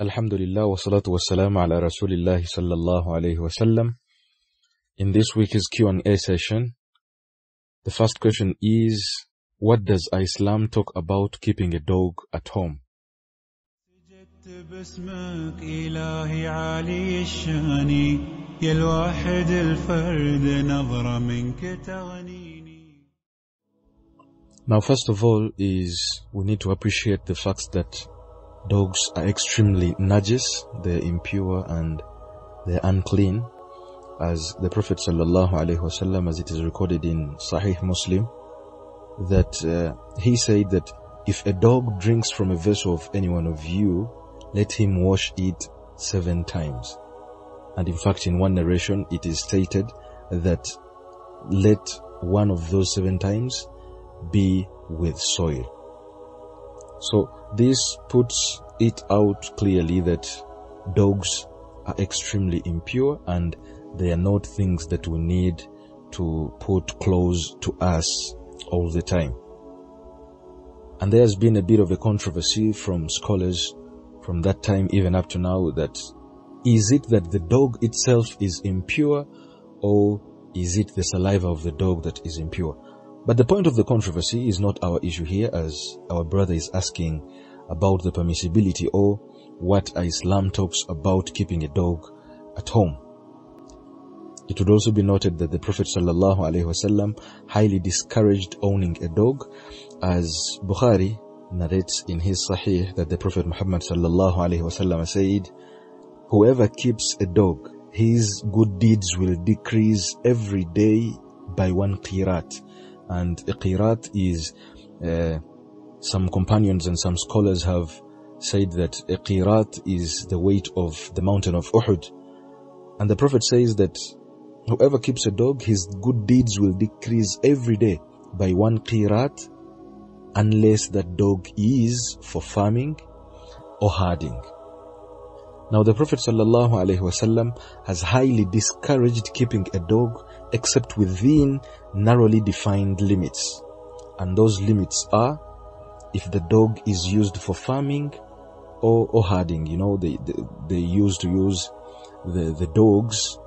Alhamdulillah wa salatu wa salam ala Rasulillah sallallahu alayhi wa sallam. In this week's Q&A session, the first question is, what does Islam talk about keeping a dog at home? Now, first of all, we need to appreciate the fact that dogs are extremely najis, they're impure and they're unclean, as the Prophet sallallahu alaihi wasallam, as it is recorded in Sahih Muslim, that he said that if a dog drinks from a vessel of any one of you, let him wash it 7 times. And in fact, in one narration, it is stated that let one of those 7 times be with soil. So this puts it out clearly that dogs are extremely impure and they are not things that we need to put close to us all the time. And there has been a bit of a controversy from scholars from that time even up to now, that is it that the dog itself is impure, or is it the saliva of the dog that is impure? But the point of the controversy is not our issue here, as our brother is asking about the permissibility or what Islam talks about keeping a dog at home. It would also be noted that the Prophet sallallahu alaihi wasallam highly discouraged owning a dog, as Bukhari narrates in his Sahih that the Prophet Muhammad sallallahu alaihi wasallam said, whoever keeps a dog, his good deeds will decrease every day by 1 qirat. And a qirat is, some companions and some scholars have said that a qirat is the weight of the mountain of Uhud. And the Prophet says that whoever keeps a dog, his good deeds will decrease every day by 1 qirat, unless that dog is for farming or herding. Now the Prophet sallallahu alaihi wasallam has highly discouraged keeping a dog except within narrowly defined limits. And those limits are, if the dog is used for farming or herding. You know, they used to use the dogs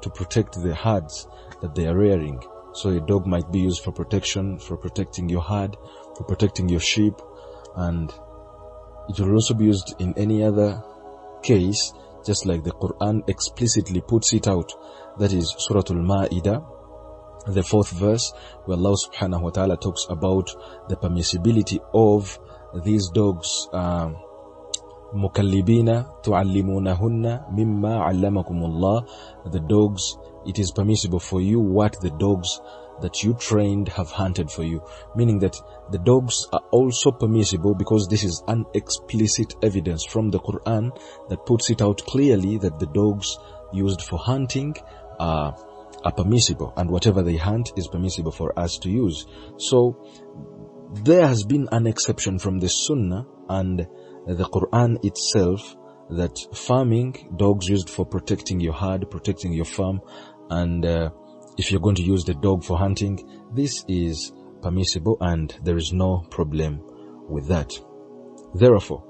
to protect the herds that they are rearing. So a dog might be used for protection, for protecting your herd, for protecting your sheep, and it will also be used in any other case, just like the Quran explicitly puts it out. That is Surah Al-Ma'idah, the 4th verse, where Allah subhanahu wa ta'ala talks about the permissibility of these dogs, mukallibina tu'allimunahunna mimma 'allamakumullah. The dogs, it is permissible for you what the dogs that you trained have hunted for you. Meaning that the dogs are also permissible, because this is an explicit evidence from the Quran that puts it out clearly that the dogs used for hunting are permissible, and whatever they hunt is permissible for us to use. So there has been an exception from the Sunnah and the Quran itself, that farming, dogs used for protecting your herd, protecting your farm, and if you're going to use the dog for hunting, this is permissible and there is no problem with that. Therefore,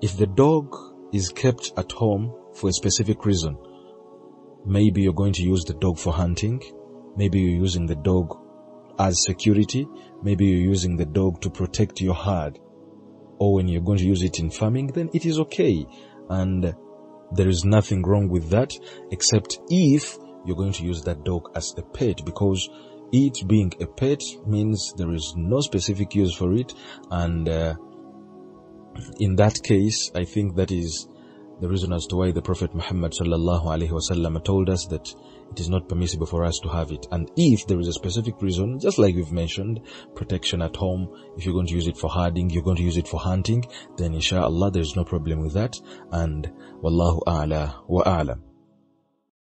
if the dog is kept at home for a specific reason, maybe you're going to use the dog for hunting, maybe you're using the dog as security, maybe you're using the dog to protect your herd, or when you're going to use it in farming, then it is okay. And there is nothing wrong with that, except if you're going to use that dog as a pet, because it being a pet means there is no specific use for it. And in that case, I think that is the reason as to why the Prophet Muhammad sallallahu alaihi wasallam told us that it is not permissible for us to have it. And if there is a specific reason, just like we've mentioned, protection at home, if you're going to use it for herding, you're going to use it for hunting, then inshallah there is no problem with that. And wallahu a'la wa a'lam.